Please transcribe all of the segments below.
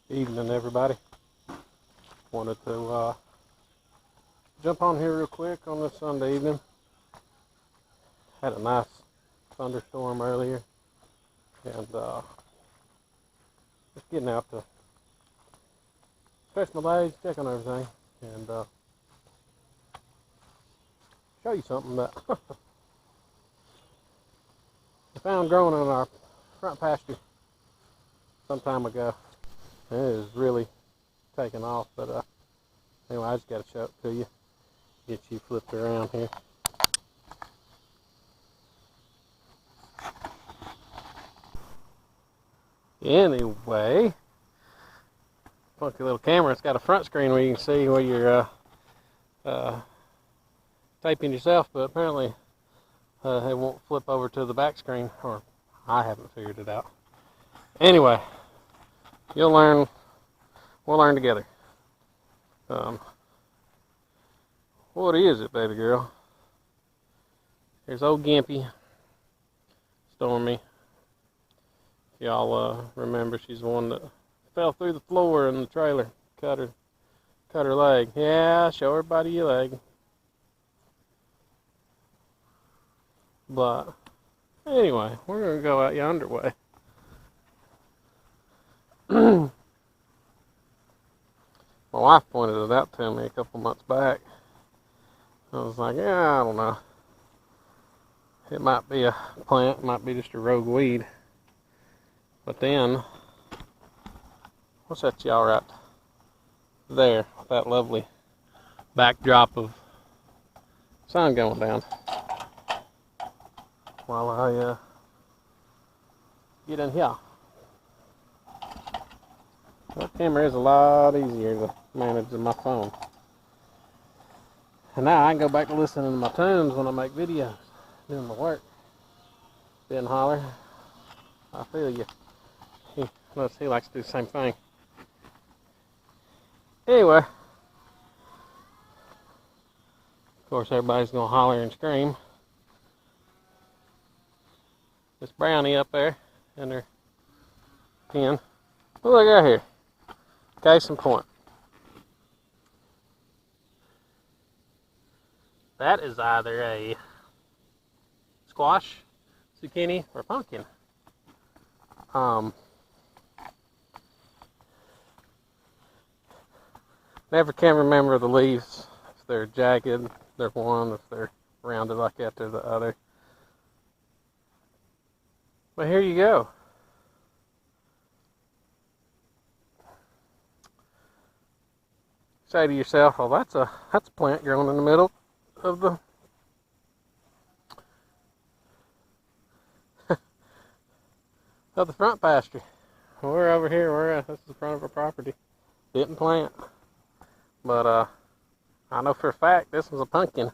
Evening, everybody. Wanted to jump on here real quick on this Sunday evening. Had a nice thunderstorm earlier, and just getting out to stretch my legs, check on everything, and show you something that I found growing in our front pasture some time ago. It is really taking off, but anyway, I just got to show it to you, get you flipped around here. Anyway, funky little camera. It's got a front screen where you can see where you're taping yourself, but apparently it won't flip over to the back screen, or I haven't figured it out. Anyway, you'll learn. We'll learn together. What is it, baby girl? Here's old Gimpy, Stormy. If y'all remember, she's the one that fell through the floor in the trailer, cut her leg. Yeah, show everybody your leg. But anyway, we're gonna go out yonder way. My wife pointed it out to me a couple months back. I was like, yeah, I don't know. It might be a plant, it might be just a rogue weed. But then, what's that y'all right there, that lovely backdrop of sun going down, while I get in here. That camera is a lot easier to manage than my phone. And now I can go back to listening to my tunes when I make videos, doing my work. Ben Holler, I feel you. He likes to do the same thing. Anyway, of course everybody's gonna holler and scream. This brownie up there in her pen. Look out here. Case in point. That is either a squash, zucchini, or pumpkin. Never can remember the leaves. If they're jagged, they're one. If they're rounded like that, they're the other. But here you go. Say to yourself, well, that's a plant growing in the middle of the of the front pasture. We're over here. This is the front of our property. Didn't plant, but I know for a fact this was a pumpkin,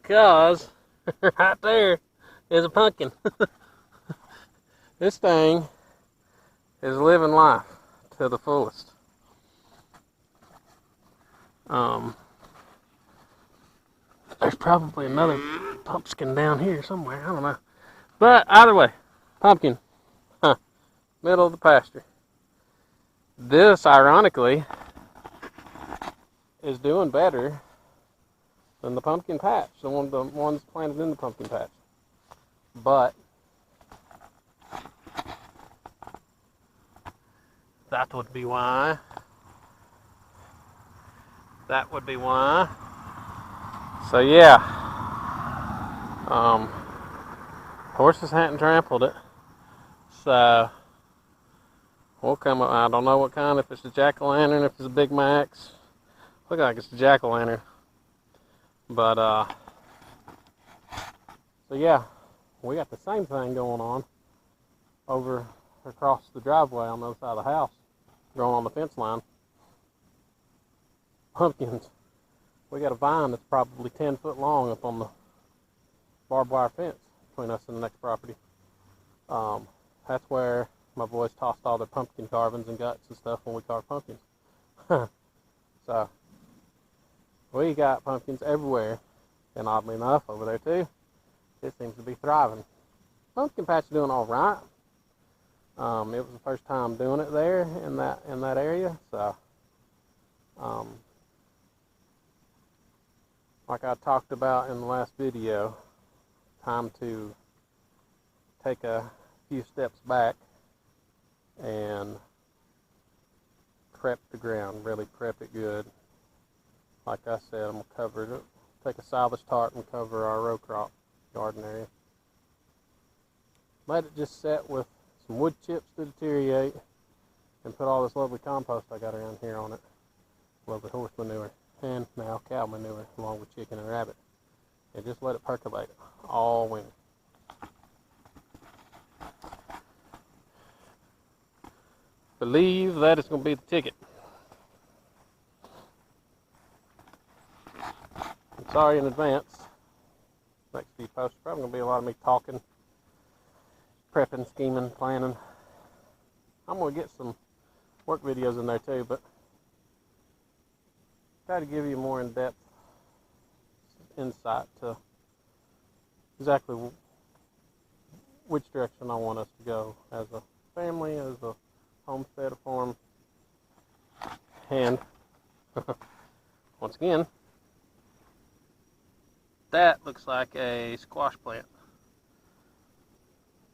cause right there is a pumpkin. This thing is living life to the fullest. There's probably another pumpkin down here somewhere. I don't know. But either way, pumpkin. Middle of the pasture. This, ironically, is doing better than the pumpkin patch. The ones planted in the pumpkin patch. But that would be why. That would be why. So yeah, horses hadn't trampled it, so we'll come up. I don't know what kind, if it's a jack-o'-lantern, if it's a Big Max. Look like it's a jack-o'-lantern. But so yeah, we got the same thing going on over across the driveway on the other side of the house, growing on the fence line. Pumpkins. We got a vine that's probably 10 foot long up on the barbed wire fence between us and the next property. That's where my boys tossed all their pumpkin carvings and guts and stuff when we carved pumpkins. So we got pumpkins everywhere, and oddly enough, over there too, it seems to be thriving. Pumpkin patch is doing all right. It was the first time doing it there in that area, so like I talked about in the last video, time to take a few steps back and prep the ground, really prep it good. Like I said, I'm going to cover it, take a salvage tarp and cover our row crop garden area. Let it just set with some wood chips to deteriorate, and put all this lovely compost I got around here on it. Lovely horse manure, and now cow manure, along with chicken and rabbit. And just let it percolate all winter. Believe that is going to be the ticket. I'm sorry in advance. Next few posts probably going to be a lot of me talking, prepping, scheming, planning. I'm going to get some work videos in there too, but try to give you more in-depth insight to exactly which direction I want us to go as a family, as a homestead, a farm, and once again, that looks like a squash plant.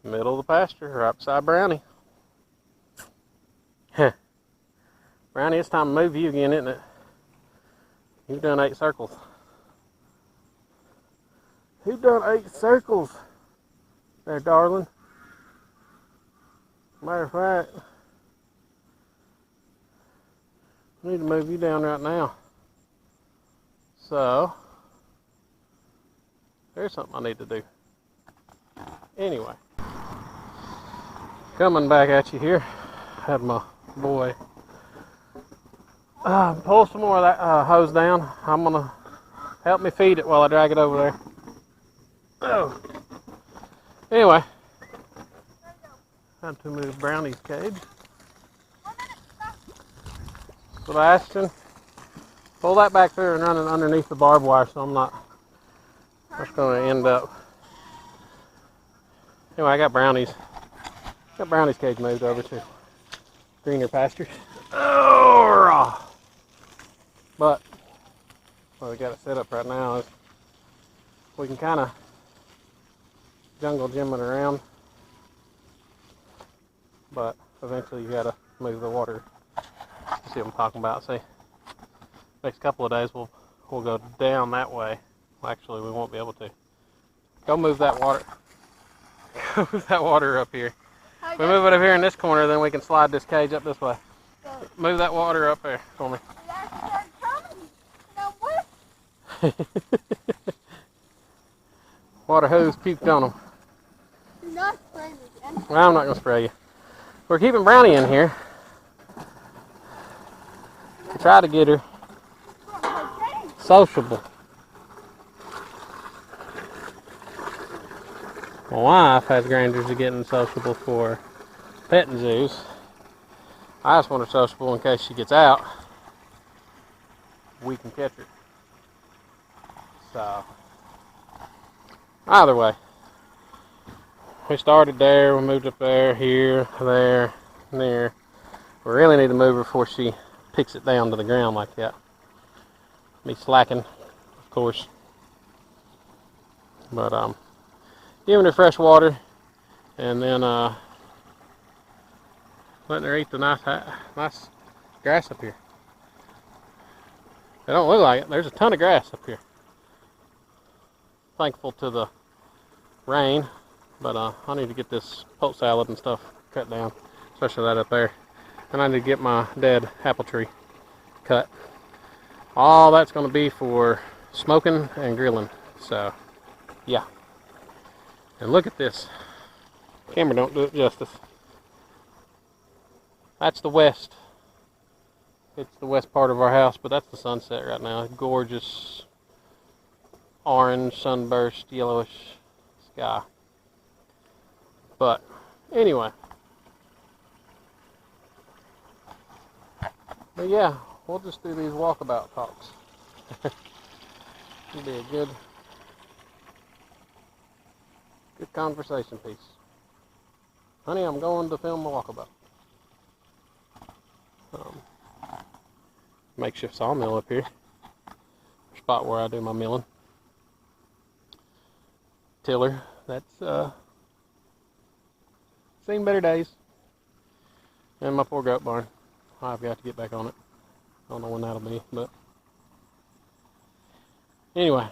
Middle of the pasture, right beside Brownie. Brownie, it's time to move you again, isn't it? You've done 8 circles. You've done 8 circles there, darling. Matter of fact, I need to move you down right now. So, there's something I need to do. Anyway, coming back at you here, had my boy pull some more of that hose down. I'm gonna help me feed it while I drag it over there. Oh. Anyway, time to move Brownie's cage. Sebastian, pull that back there and run it underneath the barbed wire so I'm not just going to end up. Anyway, I got Brownie's cage moved over to greener pastures. Oh, but what we got it set up right now is we can kind of jungle gym it around, but eventually you got to move the water. You see what I'm talking about? See, next couple of days we'll go down that way. Well, actually, we won't be able to. Go move that water. Go move that water up here. If we move it up here in this corner, then we can slide this cage up this way. Move that water up there for me. Water hose puked on them. Do not spray me again. Well, I'm not going to spray you. We're keeping Brownie in here. To try to get her sociable. My wife has grandeurs of getting sociable for petting zoos. I just want her sociable in case she gets out. We can catch her. So, either way, we started there, we moved up there, here, there, and there. We really need to move her before she picks it down to the ground like that. Be slacking, of course. But giving her fresh water, and then letting her eat the nice grass up here. It don't look like it. There's a ton of grass up here. Thankful to the rain, but I need to get this poke salad and stuff cut down, especially that up there. And I need to get my dead apple tree cut. All that's going to be for smoking and grilling. So, yeah. And look at this. Camera don't do it justice. That's the west. It's the west part of our house, but that's the sunset right now. Gorgeous orange, sunburst, yellowish sky. But anyway. But yeah, we'll just do these walkabout talks. It'll be a good conversation piece. honey, I'm going to film a walkabout. Makeshift sawmill up here. Spot where I do my milling. Tiller, that's seen better days. And my poor goat barn. I've got to get back on it. I don't know when that'll be, but anyway,